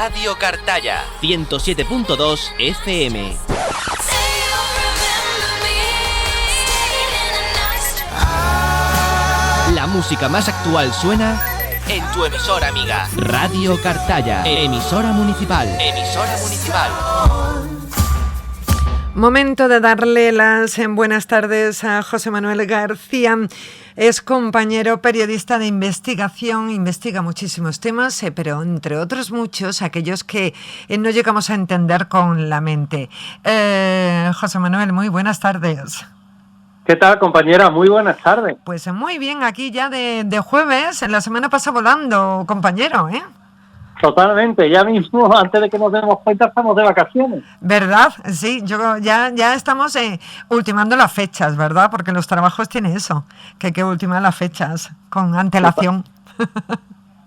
Radio Cartaya 107.2 FM. La música más actual suena en tu emisora amiga. Radio Cartaya, emisora municipal. Emisora municipal. Momento de darle las buenas tardes a José Manuel García. Es compañero periodista de investigación, investiga muchísimos temas, pero entre otros muchos, aquellos que no llegamos a entender con la mente. José Manuel, muy buenas tardes. ¿Qué tal, compañera? Muy buenas tardes. Pues muy bien, aquí ya de jueves, la semana pasa volando, compañero, ¿eh? Totalmente, ya mismo, antes de que nos demos cuenta, estamos de vacaciones. ¿Verdad? Sí, ya estamos ultimando las fechas, ¿verdad? Porque los trabajos tienen eso, que hay que ultimar las fechas con antelación.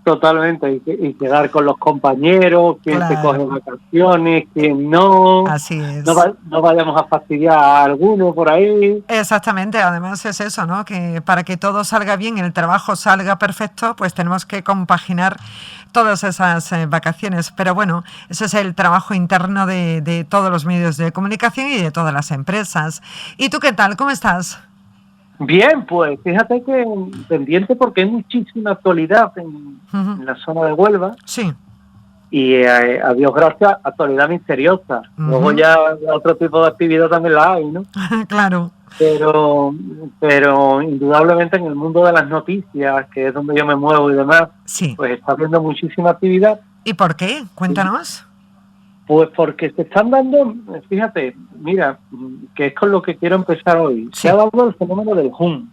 Totalmente, y quedar con los compañeros, quién Claro. se coge vacaciones, quién no. Así es. No vayamos a fastidiar a alguno por ahí. Exactamente, además es eso, ¿no? Que para que todo salga bien y el trabajo salga perfecto, pues tenemos que compaginar todas esas vacaciones. Pero bueno, ese es el trabajo interno de todos los medios de comunicación y de todas las empresas. ¿Y tú qué tal? ¿Cómo estás? Bien, pues fíjate que pendiente porque hay muchísima actualidad en la zona de Huelva. Sí. Y a Dios gracias, actualidad misteriosa. Luego ya otro tipo de actividad también la hay, ¿no? Claro. Pero indudablemente en el mundo de las noticias, que es donde yo me muevo y demás, sí. Pues está habiendo muchísima actividad. ¿Y por qué? Cuéntanos. Pues porque se están dando, fíjate, mira, que es con lo que quiero empezar hoy. Sí. Se ha dado el fenómeno del hum.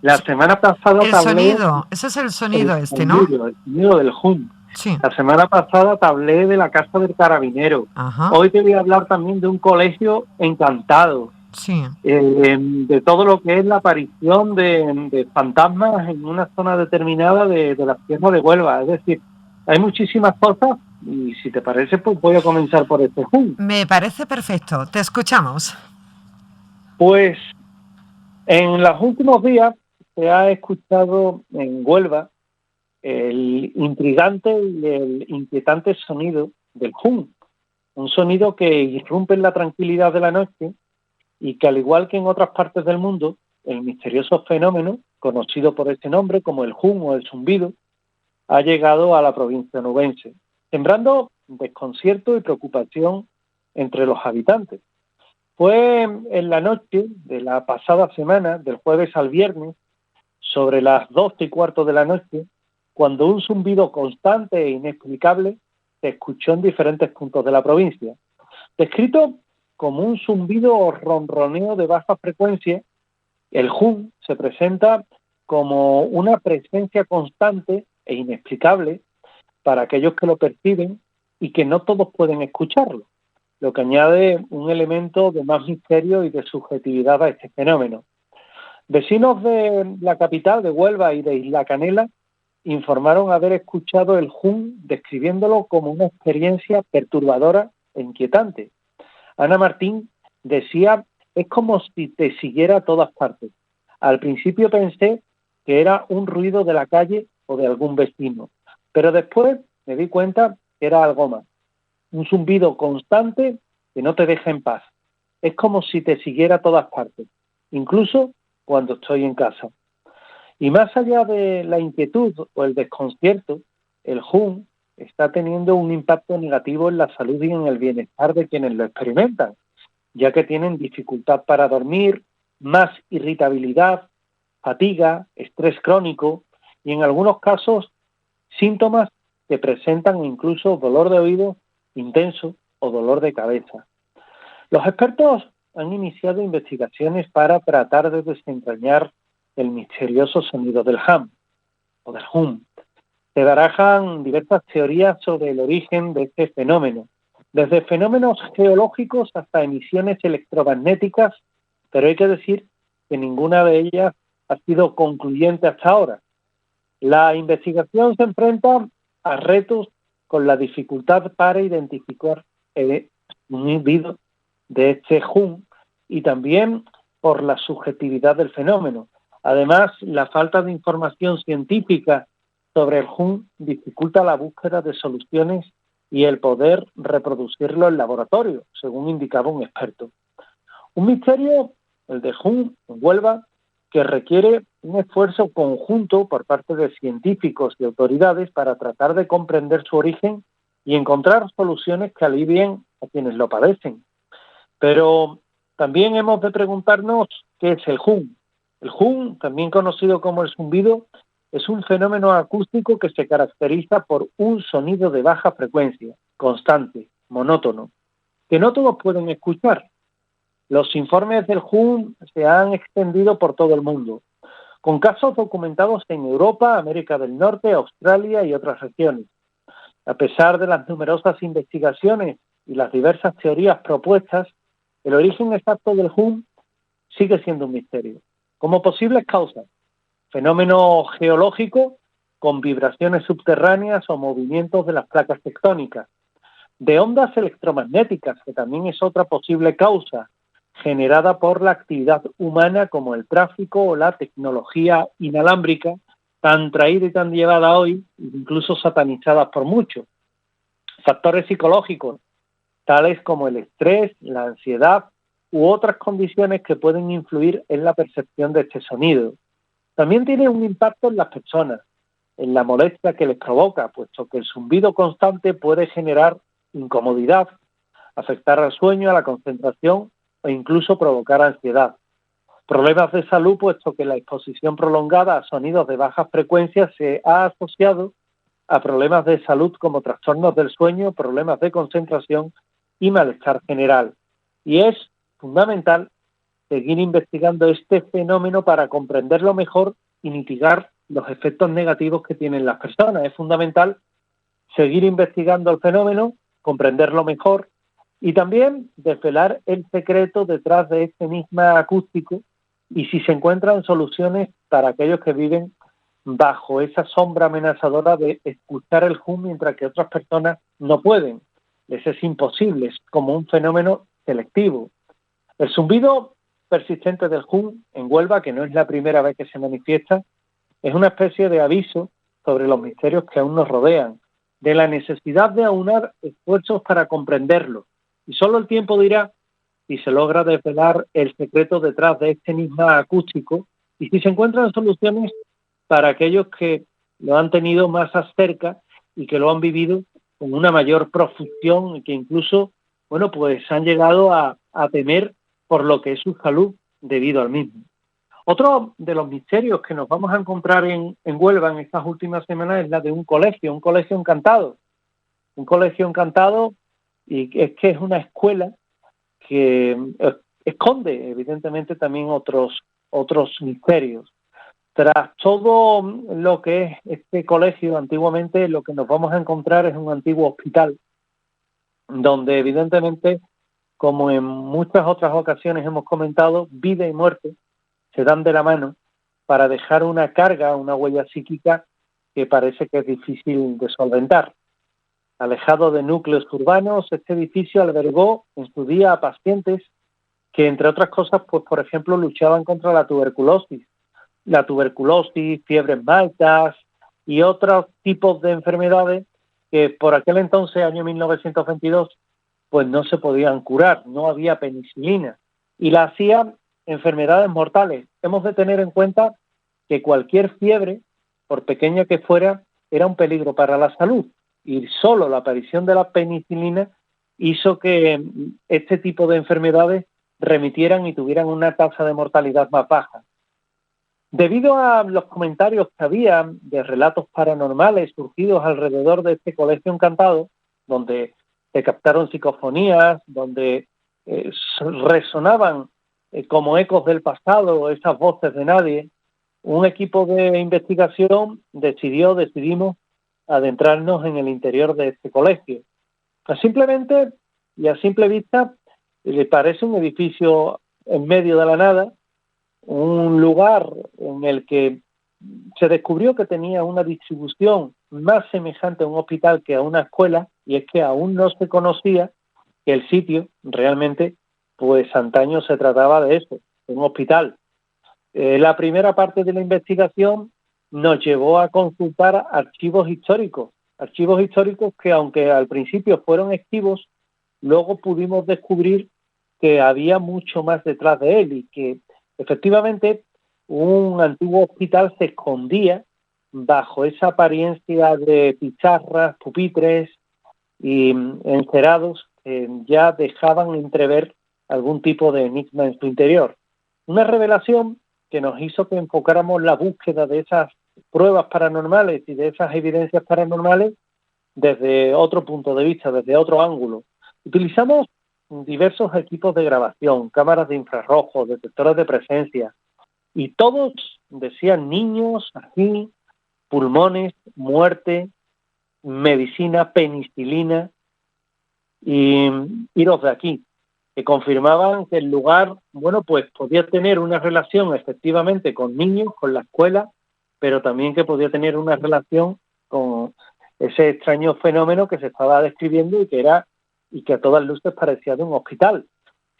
La semana pasada El sonido, ese es el sonido ¿no? El sonido del hum. Sí. La semana pasada te hablé de la Casa del Carabinero. Ajá. Hoy te voy a hablar también de un colegio encantado. Sí. De todo lo que es la aparición de fantasmas en una zona determinada de la Sierra de Huelva. Es decir, hay muchísimas cosas y si te parece, pues voy a comenzar por este hum. Me parece perfecto. Te escuchamos. Pues en los últimos días se ha escuchado en Huelva el intrigante y el inquietante sonido del hum. Un sonido que irrumpe en la tranquilidad de la noche y que, al igual que en otras partes del mundo, el misterioso fenómeno, conocido por este nombre como el hum o el zumbido, ha llegado a la provincia onubense, sembrando desconcierto y preocupación entre los habitantes. Fue en la noche de la pasada semana, del jueves al viernes, sobre las 12:15 de la noche, cuando un zumbido constante e inexplicable se escuchó en diferentes puntos de la provincia. Descrito como un zumbido o ronroneo de baja frecuencia, el hum se presenta como una presencia constante e inexplicable para aquellos que lo perciben y que no todos pueden escucharlo, lo que añade un elemento de más misterio y de subjetividad a este fenómeno. Vecinos de la capital, de Huelva y de Isla Canela, informaron haber escuchado el hum describiéndolo como una experiencia perturbadora e inquietante. Ana Martín decía, es como si te siguiera a todas partes. Al principio pensé que era un ruido de la calle o de algún vecino, pero después me di cuenta que era algo más. Un zumbido constante que no te deja en paz. Es como si te siguiera a todas partes, incluso cuando estoy en casa. Y más allá de la inquietud o el desconcierto, el hum está teniendo un impacto negativo en la salud y en el bienestar de quienes lo experimentan, ya que tienen dificultad para dormir, más irritabilidad, fatiga, estrés crónico y en algunos casos síntomas que presentan incluso dolor de oído intenso o dolor de cabeza. Los expertos han iniciado investigaciones para tratar de desentrañar el misterioso sonido del hum o del hum. Se barajan diversas teorías sobre el origen de este fenómeno, desde fenómenos geológicos hasta emisiones electromagnéticas, pero hay que decir que ninguna de ellas ha sido concluyente hasta ahora. La investigación se enfrenta a retos con la dificultad para identificar el sonido de este hum y también por la subjetividad del fenómeno. Además, la falta de información científica sobre el hum dificulta la búsqueda de soluciones y el poder reproducirlo en laboratorio, según indicaba un experto. Un misterio, el de Jun, en Huelva, que requiere un esfuerzo conjunto por parte de científicos y autoridades para tratar de comprender su origen y encontrar soluciones que alivien a quienes lo padecen. Pero también hemos de preguntarnos qué es el Jun. El Jun, también conocido como el zumbido, es un fenómeno acústico que se caracteriza por un sonido de baja frecuencia, constante, monótono, que no todos pueden escuchar. Los informes del Jun se han extendido por todo el mundo, con casos documentados en Europa, América del Norte, Australia y otras regiones. A pesar de las numerosas investigaciones y las diversas teorías propuestas, el origen exacto del Jun sigue siendo un misterio. Como posibles causas, fenómeno geológico con vibraciones subterráneas o movimientos de las placas tectónicas, de ondas electromagnéticas, que también es otra posible causa, generada por la actividad humana como el tráfico o la tecnología inalámbrica, tan traída y tan llevada hoy, incluso satanizadas por muchos. Factores psicológicos, tales como el estrés, la ansiedad u otras condiciones que pueden influir en la percepción de este sonido. También tiene un impacto en las personas, en la molestia que les provoca, puesto que el zumbido constante puede generar incomodidad, afectar al sueño, a la concentración o incluso provocar ansiedad. Problemas de salud, puesto que la exposición prolongada a sonidos de baja frecuencia se ha asociado a problemas de salud como trastornos del sueño, problemas de concentración y malestar general. Y es fundamental seguir investigando este fenómeno para comprenderlo mejor y mitigar los efectos negativos que tienen las personas. Es fundamental seguir investigando el fenómeno, comprenderlo mejor y también desvelar el secreto detrás de este enigma acústico y si se encuentran soluciones para aquellos que viven bajo esa sombra amenazadora de escuchar el hum mientras que otras personas no pueden. Les es imposible, es como un fenómeno selectivo. El zumbido persistente del hum en Huelva, que no es la primera vez que se manifiesta, es una especie de aviso sobre los misterios que aún nos rodean, de la necesidad de aunar esfuerzos para comprenderlo. Y solo el tiempo dirá si se logra desvelar el secreto detrás de este enigma acústico y si se encuentran soluciones para aquellos que lo han tenido más cerca y que lo han vivido con una mayor profusión y que incluso, bueno, pues han llegado a temer por lo que es su salud debido al mismo. Otro de los misterios que nos vamos a encontrar en Huelva en estas últimas semanas es la de un colegio encantado. Un colegio encantado, y es que es una escuela que esconde evidentemente también otros misterios. Tras todo lo que es este colegio, antiguamente lo que nos vamos a encontrar es un antiguo hospital, donde evidentemente, como en muchas otras ocasiones hemos comentado, vida y muerte se dan de la mano para dejar una carga, una huella psíquica que parece que es difícil de solventar. Alejado de núcleos urbanos, este edificio albergó en su día a pacientes que, entre otras cosas, pues por ejemplo, luchaban contra la tuberculosis, fiebres maltas y otros tipos de enfermedades que por aquel entonces, año 1922, pues no se podían curar, no había penicilina y la hacían enfermedades mortales. Hemos de tener en cuenta que cualquier fiebre, por pequeña que fuera, era un peligro para la salud y solo la aparición de la penicilina hizo que este tipo de enfermedades remitieran y tuvieran una tasa de mortalidad más baja. Debido a los comentarios que había de relatos paranormales surgidos alrededor de este colegio encantado, donde se captaron psicofonías, donde resonaban como ecos del pasado esas voces de nadie, un equipo de investigación decidimos adentrarnos en el interior de este colegio. Simplemente y a simple vista le parece un edificio en medio de la nada, un lugar en el que se descubrió que tenía una distribución más semejante a un hospital que a una escuela, y es que aún no se conocía que el sitio realmente, pues antaño se trataba de eso, de un hospital. La primera parte de la investigación nos llevó a consultar archivos históricos archivos históricos que, aunque al principio fueron esquivos, luego pudimos descubrir que había mucho más detrás de él y que efectivamente un antiguo hospital se escondía bajo esa apariencia de pizarras, pupitres y encerados que ya dejaban entrever algún tipo de enigma en su interior. Una revelación que nos hizo que enfocáramos la búsqueda de esas pruebas paranormales y de esas evidencias paranormales desde otro punto de vista, desde otro ángulo. Utilizamos diversos equipos de grabación, cámaras de infrarrojos, detectores de presencia, y todos decían niños, así, pulmones, muerte, medicina, penicilina y iros de aquí, que confirmaban que el lugar, bueno, pues podía tener una relación efectivamente con niños, con la escuela, pero también que podía tener una relación con ese extraño fenómeno que se estaba describiendo y que a todas luces parecía de un hospital.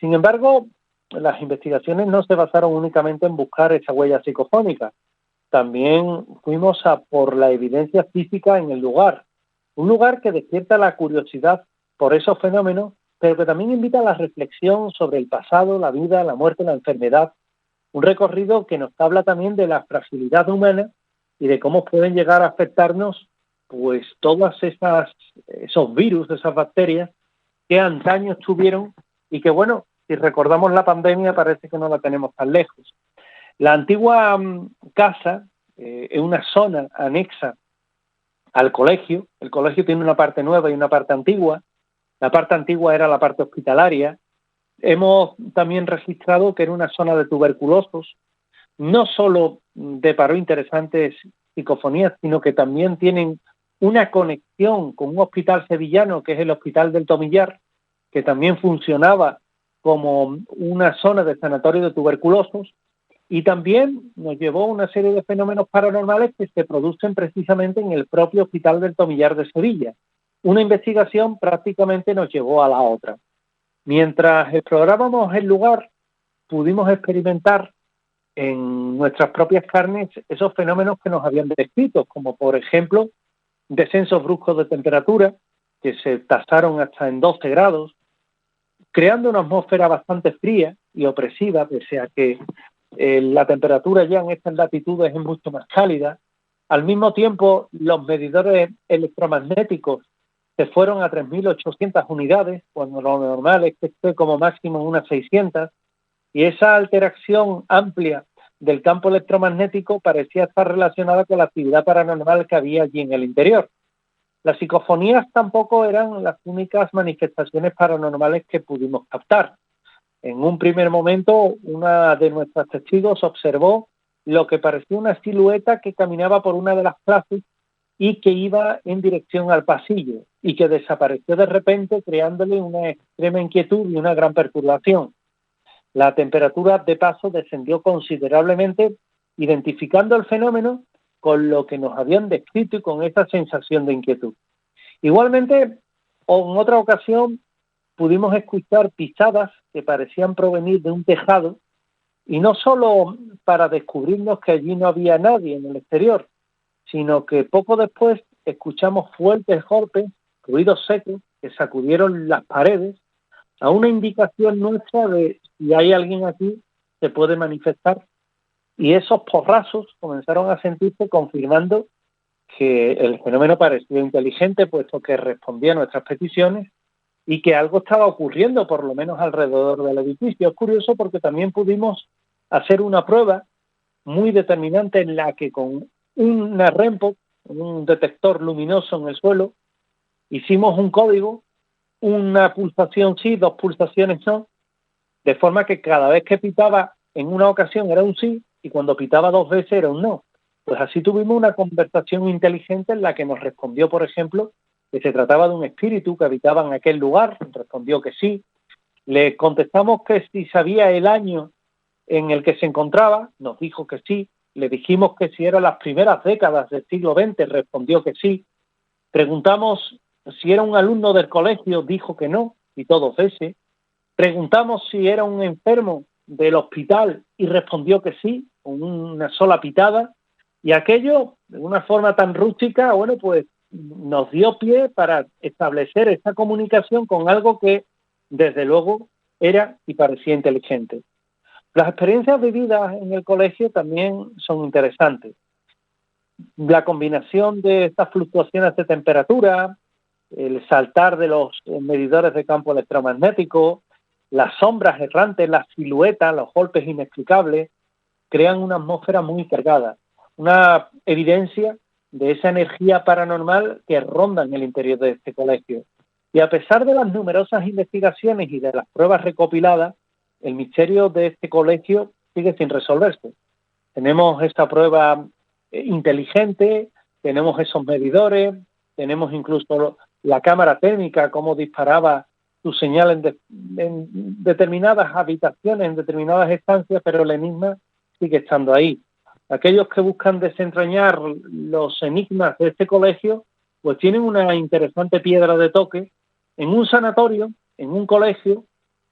Sin embargo, las investigaciones no se basaron únicamente en buscar esa huella psicofónica. También fuimos a por la evidencia física en el lugar. Un lugar que despierta la curiosidad por esos fenómenos, pero que también invita a la reflexión sobre el pasado, la vida, la muerte, la enfermedad. Un recorrido que nos habla también de la fragilidad humana y de cómo pueden llegar a afectarnos pues todas esos virus, esas bacterias que antaño estuvieron y que, bueno, si recordamos la pandemia parece que no la tenemos tan lejos. La antigua casa es una zona anexa al colegio. El colegio tiene una parte nueva y una parte antigua. La parte antigua era la parte hospitalaria. Hemos también registrado que era una zona de tuberculosos. No solo deparó interesantes psicofonías, sino que también tienen una conexión con un hospital sevillano, que es el Hospital del Tomillar, que también funcionaba como una zona de sanatorio de tuberculosos, y también nos llevó a una serie de fenómenos paranormales que se producen precisamente en el propio Hospital del Tomillar de Sevilla. Una investigación prácticamente nos llevó a la otra. Mientras explorábamos el lugar, pudimos experimentar en nuestras propias carnes esos fenómenos que nos habían descrito, como por ejemplo descensos bruscos de temperatura que se tasaron hasta en 12 grados, creando una atmósfera bastante fría y opresiva, pese a que la temperatura ya en estas latitudes es mucho más cálida. Al mismo tiempo, los medidores electromagnéticos se fueron a 3.800 unidades, cuando lo normal es que esté como máximo en unas 600, y esa alteración amplia del campo electromagnético parecía estar relacionada con la actividad paranormal que había allí en el interior. Las psicofonías tampoco eran las únicas manifestaciones paranormales que pudimos captar. En un primer momento, una de nuestras testigos observó lo que parecía una silueta que caminaba por una de las clases y que iba en dirección al pasillo y que desapareció de repente, creándole una extrema inquietud y una gran perturbación. La temperatura de paso descendió considerablemente, identificando el fenómeno con lo que nos habían descrito y con esa sensación de inquietud. Igualmente, en otra ocasión, pudimos escuchar pisadas que parecían provenir de un tejado, y no solo para descubrirnos que allí no había nadie en el exterior, sino que poco después escuchamos fuertes golpes, ruidos secos que sacudieron las paredes, a una indicación nuestra de si hay alguien aquí se puede manifestar, y esos porrazos comenzaron a sentirse, confirmando que el fenómeno parecía inteligente, puesto que respondía a nuestras peticiones y que algo estaba ocurriendo, por lo menos alrededor del edificio. Es curioso porque también pudimos hacer una prueba muy determinante en la que con una REMPO, un detector luminoso en el suelo, hicimos un código, una pulsación sí, 2 pulsaciones no, de forma que cada vez que pitaba en una ocasión era un sí y cuando pitaba 2 veces era un no. Pues así tuvimos una conversación inteligente en la que nos respondió, por ejemplo, que se trataba de un espíritu que habitaba en aquel lugar, respondió que sí. Le contestamos que si sabía el año en el que se encontraba, nos dijo que sí. Le dijimos que si eran las primeras décadas del siglo XX, respondió que sí. Preguntamos si era un alumno del colegio, dijo que no, y todo ese. Preguntamos si era un enfermo del hospital y respondió que sí, con una sola pitada. Y aquello, de una forma tan rústica, bueno, pues nos dio pie para establecer esta comunicación con algo que, desde luego, era y parecía inteligente. Las experiencias vividas en el colegio también son interesantes. La combinación de estas fluctuaciones de temperatura, el saltar de los medidores de campo electromagnético, las sombras errantes, las siluetas, los golpes inexplicables, crean una atmósfera muy cargada, una evidencia de esa energía paranormal que ronda en el interior de este colegio. Y a pesar de las numerosas investigaciones y de las pruebas recopiladas, el misterio de este colegio sigue sin resolverse. Tenemos esta prueba inteligente, tenemos esos medidores, tenemos incluso la cámara térmica, cómo disparaba su señal en determinadas habitaciones, en determinadas estancias, pero el enigma sigue estando ahí. Aquellos que buscan desentrañar los enigmas de este colegio, pues tienen una interesante piedra de toque en un sanatorio, en un colegio,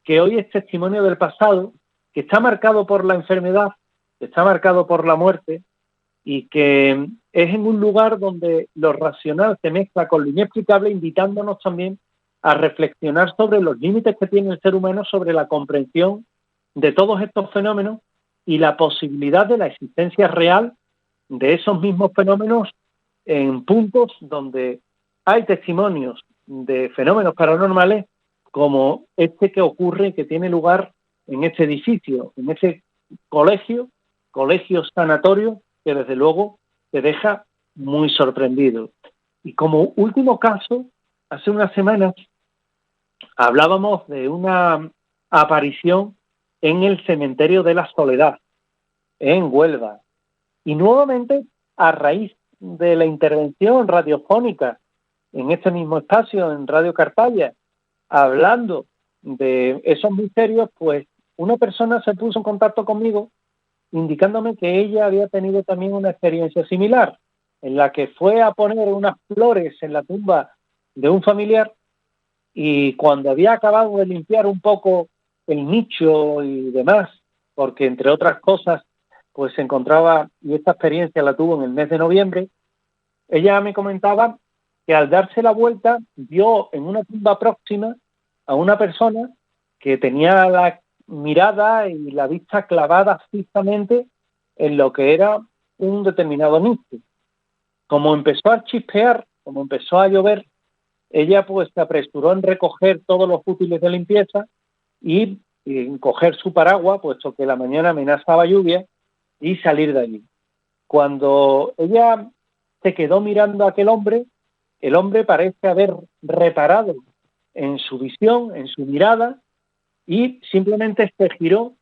que hoy es testimonio del pasado, que está marcado por la enfermedad, que está marcado por la muerte, y que es en un lugar donde lo racional se mezcla con lo inexplicable, invitándonos también a reflexionar sobre los límites que tiene el ser humano, sobre la comprensión de todos estos fenómenos y la posibilidad de la existencia real de esos mismos fenómenos en puntos donde hay testimonios de fenómenos paranormales como este que ocurre, que tiene lugar en este edificio, en ese colegio sanatorio, que desde luego te deja muy sorprendido. Y como último caso, hace unas semanas hablábamos de una aparición en el cementerio de la Soledad, en Huelva. Y nuevamente, a raíz de la intervención radiofónica en este mismo espacio, en Radio Cartaya, hablando de esos misterios, pues una persona se puso en contacto conmigo indicándome que ella había tenido también una experiencia similar, en la que fue a poner unas flores en la tumba de un familiar y cuando había acabado de limpiar un poco el nicho y demás, porque entre otras cosas, pues se encontraba, y esta experiencia la tuvo en el mes de noviembre, ella me comentaba que al darse la vuelta vio en una tumba próxima a una persona que tenía la mirada y la vista clavada fijamente en lo que era un determinado nicho. Como empezó a chispear, como empezó a llover, ella pues se apresuró en recoger todos los útiles de limpieza y en coger su paraguas, puesto que la mañana amenazaba lluvia, y salir de allí. Cuando ella se quedó mirando a aquel hombre, el hombre parece haber reparado en su visión, en su mirada, y simplemente se giró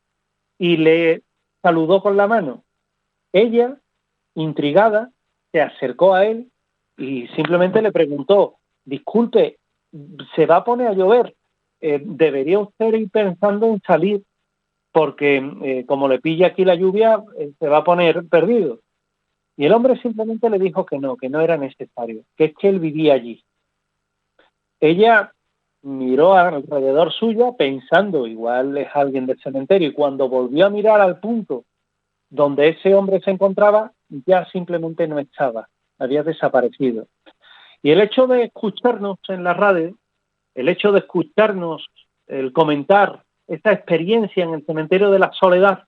y le saludó con la mano. Ella, intrigada, se acercó a él y simplemente le preguntó: disculpe, se va a poner a llover, ¿debería usted ir pensando en salir? Porque como le pilla aquí la lluvia, se va a poner perdido. Y el hombre simplemente le dijo que no era necesario, que es que él vivía allí. Ella miró alrededor suya pensando, igual es alguien del cementerio, y cuando volvió a mirar al punto donde ese hombre se encontraba, ya simplemente no estaba, había desaparecido. Y el hecho de escucharnos en la radio, el hecho de escucharnos, el comentar esta experiencia en el cementerio de la Soledad,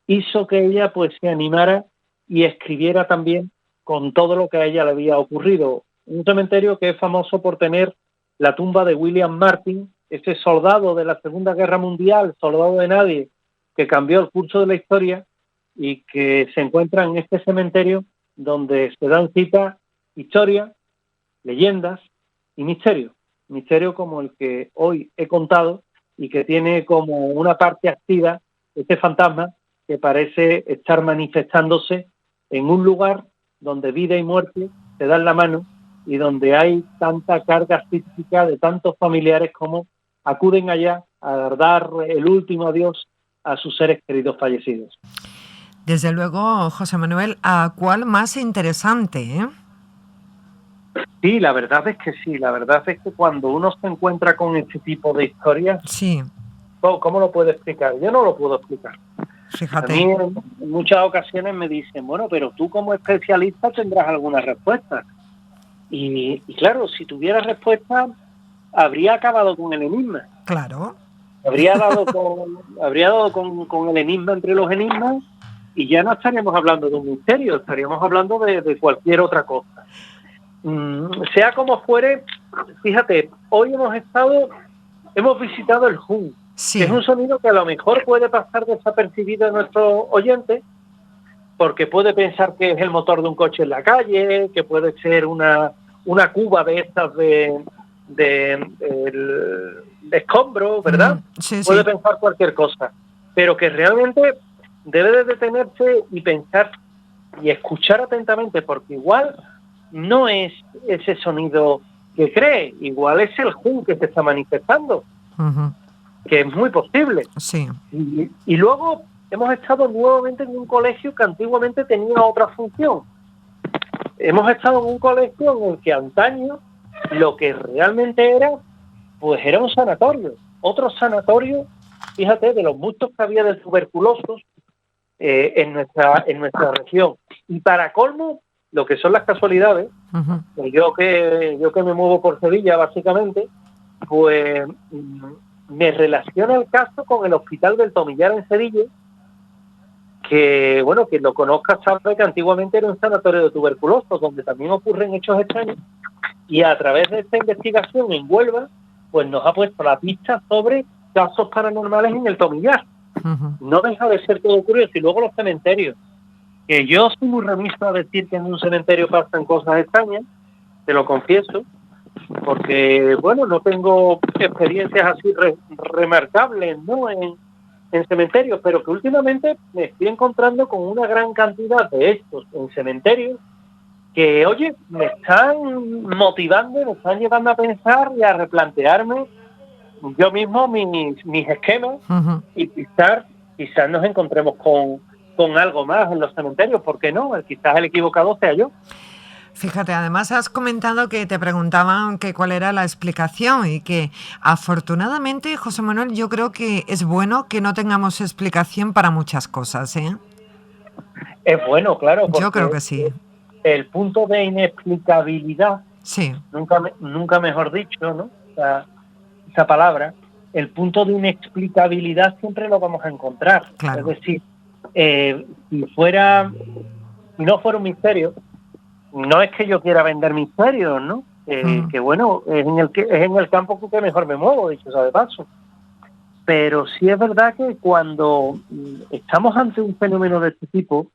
hizo que ella pues se animara y escribiera también con todo lo que a ella le había ocurrido. Un cementerio que es famoso por tener la tumba de William Martin, ese soldado de la Segunda Guerra Mundial, soldado de nadie, que cambió el curso de la historia y que se encuentra en este cementerio donde se dan cita historias, leyendas y misterios. Misterio como el que hoy he contado y que tiene como una parte activa este fantasma que parece estar manifestándose en un lugar donde vida y muerte se dan la mano y donde hay tanta carga psíquica de tantos familiares como acuden allá a dar el último adiós a sus seres queridos fallecidos. Desde luego, José Manuel, ¿a cuál más interesante, eh? Sí, la verdad es que sí. La verdad es que cuando uno se encuentra con este tipo de historias, sí. ¿Cómo lo puedo explicar? Yo no lo puedo explicar. Fíjate. A mí en muchas ocasiones me dicen, bueno, pero tú como especialista tendrás alguna respuesta. Y claro, si tuviera respuesta, habría acabado con el enigma. Claro. Habría dado con el enigma entre los enigmas y ya no estaríamos hablando de un misterio, estaríamos hablando de cualquier otra cosa. Sea como fuere, fíjate, hoy hemos visitado el hum, Sí. que es un sonido que a lo mejor puede pasar desapercibido a nuestros oyentes, porque puede pensar que es el motor de un coche en la calle, que puede ser una cuba de estas de escombro, ¿verdad? Sí, Puede sí. pensar cualquier cosa, pero que realmente debe de detenerse y pensar y escuchar atentamente, porque igual no es ese sonido que cree, igual es el hum que se está manifestando, Uh-huh. que es muy posible. Sí. Y luego hemos estado nuevamente en un colegio que antiguamente tenía otra función. Hemos estado en un colegio en el que antaño lo que realmente era, pues era un sanatorio. Otro sanatorio, fíjate, de los muchos que había de tuberculosos en nuestra región. Y para colmo, lo que son las casualidades, Uh-huh. yo que me muevo por Sevilla, básicamente, pues me relaciona el caso con el Hospital del Tomillar en Sevilla, que, bueno, quien lo conozca sabe que antiguamente era un sanatorio de tuberculosos, donde también ocurren hechos extraños, y a través de esta investigación en Huelva, pues nos ha puesto la pista sobre casos paranormales en el Tomillar. Uh-huh. No deja de ser todo curioso. Y luego los cementerios, que yo soy muy remiso a decir que en un cementerio pasan cosas extrañas, te lo confieso, porque, bueno, no tengo experiencias así remarcables, ¿no?, en cementerios, pero que últimamente me estoy encontrando con una gran cantidad de estos en cementerios que, oye, me están motivando, me están llevando a pensar y a replantearme yo mismo mis esquemas. Uh-huh. Y quizás nos encontremos con algo más en los cementerios, ¿por qué no? Quizás el equivocado sea yo. Fíjate, además has comentado que te preguntaban que cuál era la explicación y que afortunadamente, José Manuel, yo creo que es bueno que no tengamos explicación para muchas cosas, ¿eh? Es bueno, claro, porque Yo creo que sí. el punto de inexplicabilidad, Sí. nunca mejor dicho, ¿no? Esa palabra, el punto de inexplicabilidad siempre lo vamos a encontrar. Claro. Es decir, si no fuera un misterio, no es que yo quiera vender misterios, ¿no? Que bueno, es en el campo que mejor me muevo, dicho sea de paso. Pero sí es verdad que cuando estamos ante un fenómeno de este tipo,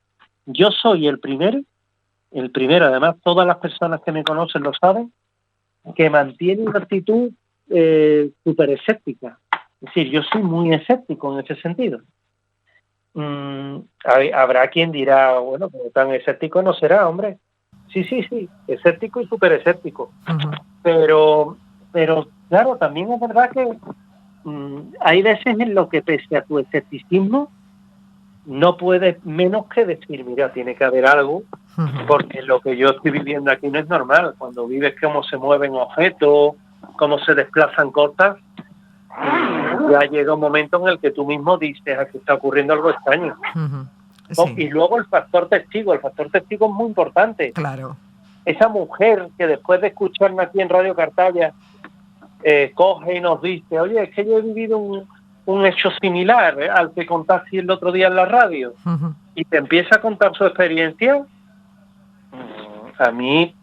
yo soy el primero, además todas las personas que me conocen lo saben, que mantiene una actitud súper escéptica. Es decir, yo soy muy escéptico en ese sentido. Habrá quien dirá, bueno, pero tan escéptico no será, hombre. Sí, escéptico y súper escéptico. Uh-huh. Pero claro, también es verdad que hay veces en lo que, pese a tu escepticismo, no puedes menos que decir, mira, tiene que haber algo, porque lo que yo estoy viviendo aquí no es normal. Cuando vives cómo se mueven objetos, cómo se desplazan cosas, ya llega un momento en el que tú mismo dices, aquí está ocurriendo algo extraño. Uh-huh. Sí. Y luego el factor testigo es muy importante. Claro. Esa mujer que después de escucharme aquí en Radio Cartaya coge y nos dice, oye, es que yo he vivido un hecho similar al que contaste el otro día en la radio, Uh-huh. y te empieza a contar su experiencia. A mí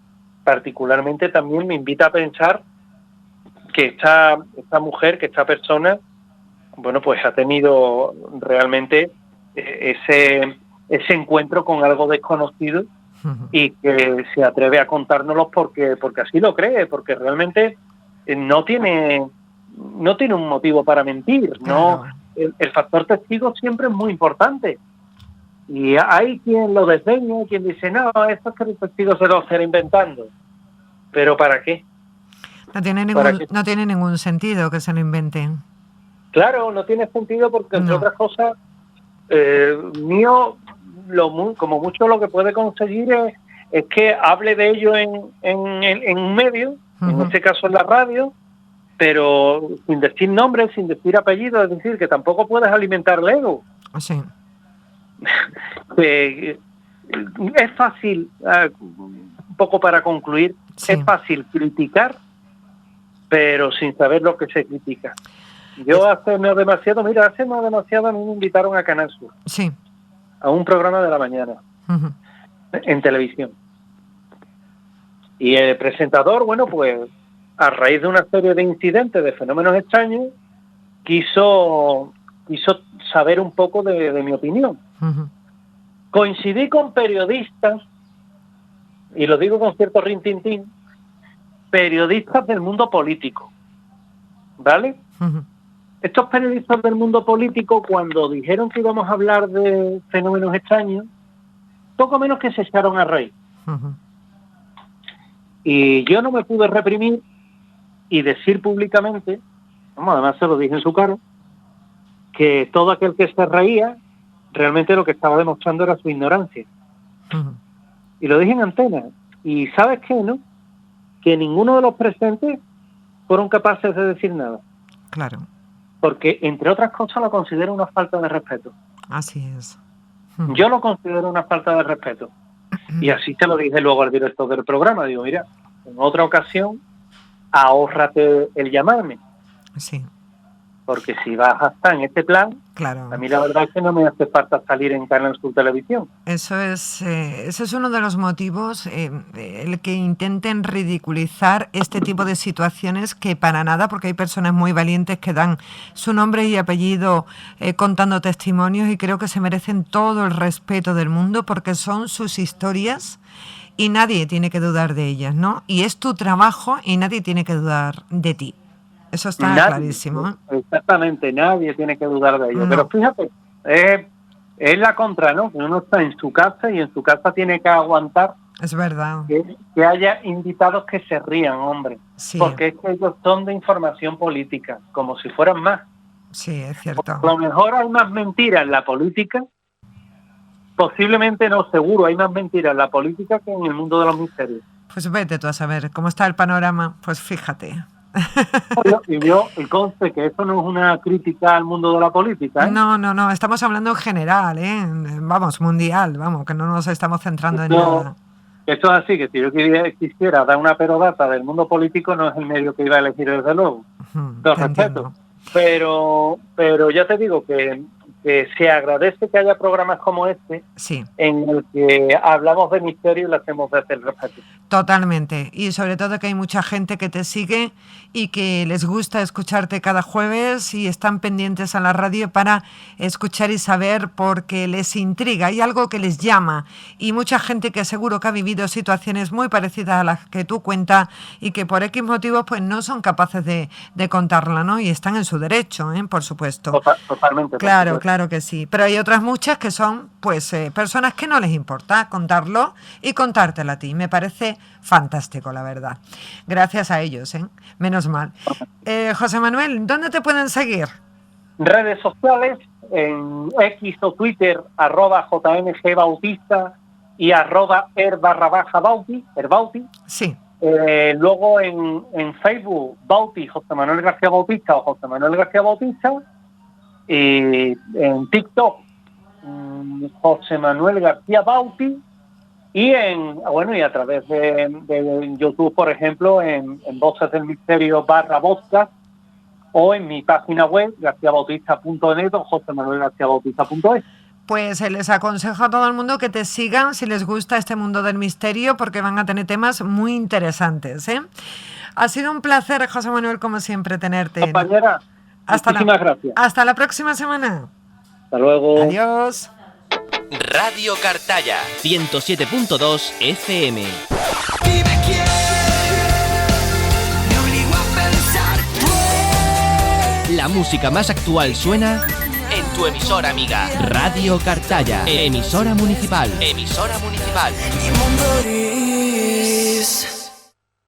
particularmente también me invita a pensar que esta mujer, que esta persona, bueno, pues ha tenido realmente ese encuentro con algo desconocido, Uh-huh. y que se atreve a contárnoslo porque así lo cree, porque realmente no tiene un motivo para mentir. Claro. No, el factor testigo siempre es muy importante. Y hay quien lo desdeña, quien dice, no, esto es que el testigo se lo estará inventando. ¿Pero para qué? No tiene ningún sentido que se lo inventen. Claro, no tiene sentido porque, entre otras cosas, como mucho lo que puede conseguir es que hable de ello en un medio, en este caso en la radio, pero sin decir nombres, sin decir apellidos, es decir, que tampoco puedes alimentar el ego. Sí. Es fácil, un poco para concluir, Sí. Es fácil criticar, pero sin saber lo que se critica. Yo hace no demasiado a mí me invitaron a Canal Sur, Sí. a un programa de la mañana, Ujú. en televisión. Y el presentador, bueno, pues a raíz de una serie de incidentes, de fenómenos extraños, quiso saber un poco de mi opinión. Ujú. Coincidí con periodistas, y lo digo con cierto rintintín, periodistas del mundo político, ¿vale? Ujú. Estos periodistas del mundo político, cuando dijeron que íbamos a hablar de fenómenos extraños, poco menos que se echaron a reír. Ujú. Y yo no me pude reprimir y decir públicamente, además se lo dije en su cara, que todo aquel que se reía, realmente lo que estaba demostrando era su ignorancia. Ujú. Y lo dije en antena. Y ¿sabes qué, no? Que ninguno de los presentes fueron capaces de decir nada. Claro, Porque, entre otras cosas, lo considero una falta de respeto. así es. Ujú. Yo lo considero una falta de respeto. Y así se lo dije luego al director del programa. Digo, mira, en otra ocasión, ahórrate el llamarme. Sí, Porque si vas a estar en este plan, claro. a mí la verdad es que no me hace falta salir en Canal Sur Televisión. Ese es uno de los motivos, el que intenten ridiculizar este tipo de situaciones, que para nada, porque hay personas muy valientes que dan su nombre y apellido contando testimonios, y creo que se merecen todo el respeto del mundo porque son sus historias y nadie tiene que dudar de ellas, ¿no? Y es tu trabajo y nadie tiene que dudar de ti. Eso está Nadie, clarísimo, ¿eh? Exactamente, nadie tiene que dudar de ello. No. Pero fíjate, es la contra, ¿no? Que uno está en su casa y en su casa tiene que aguantar Es verdad. que haya invitados que se rían, hombre. Sí. Porque es que ellos son de información política, como si fueran más. Sí, es cierto. A lo mejor hay más mentiras en la política, posiblemente no, seguro, hay más mentiras en la política que en el mundo de los misterios. Pues vete tú a saber cómo está el panorama. Pues fíjate. Y conste que esto no es una crítica al mundo de la política, ¿eh? No, estamos hablando en general, ¿eh? Vamos, mundial, vamos, que no nos estamos centrando en No. nada. Esto es así, que si yo quisiera dar una perodata del mundo político, no es el medio que iba a elegir, desde luego. Ujú, Lo te respeto. entiendo. Pero ya te digo que se agradece que haya programas como este, Sí, en el que hablamos de misterio y lo hacemos desde el respeto. totalmente. Y sobre todo que hay mucha gente que te sigue y que les gusta escucharte cada jueves y están pendientes a la radio para escuchar y saber, porque les intriga, hay algo que les llama. Y mucha gente que seguro que ha vivido situaciones muy parecidas a las que tú cuentas y que por X motivos pues no son capaces de contarla, ¿no? Y están en su derecho, ¿eh? Por supuesto. Totalmente. Claro, claro que sí. Pero hay otras muchas que son pues personas que no les importa contarlo y contártelo a ti. Me parece fantástico, la verdad. Gracias a ellos, ¿eh? Menos mal. José Manuel, ¿dónde te pueden seguir? Redes sociales, en X o Twitter, @JMGBautista y @er_Bauti, Erbauti. Sí. Luego en Facebook, Bauti, José Manuel García Bautista o José Manuel García Bautista. Y en TikTok, José Manuel García Bauti. Y a través de YouTube, por ejemplo, en Voces del Misterio /podcast, o en mi página web, garciabautista.net o josemanuelgarciabautista.es. Pues les aconsejo a todo el mundo que te sigan si les gusta este mundo del misterio, porque van a tener temas muy interesantes, ¿eh? Ha sido un placer, José Manuel, como siempre, tenerte. Compañera, muchísimas gracias. Hasta la próxima semana. Hasta luego. Adiós. Radio Cartaya 107.2 FM. La música más actual suena en tu emisora amiga. Radio Cartaya, emisora municipal. Emisora municipal. En mi mundo gris.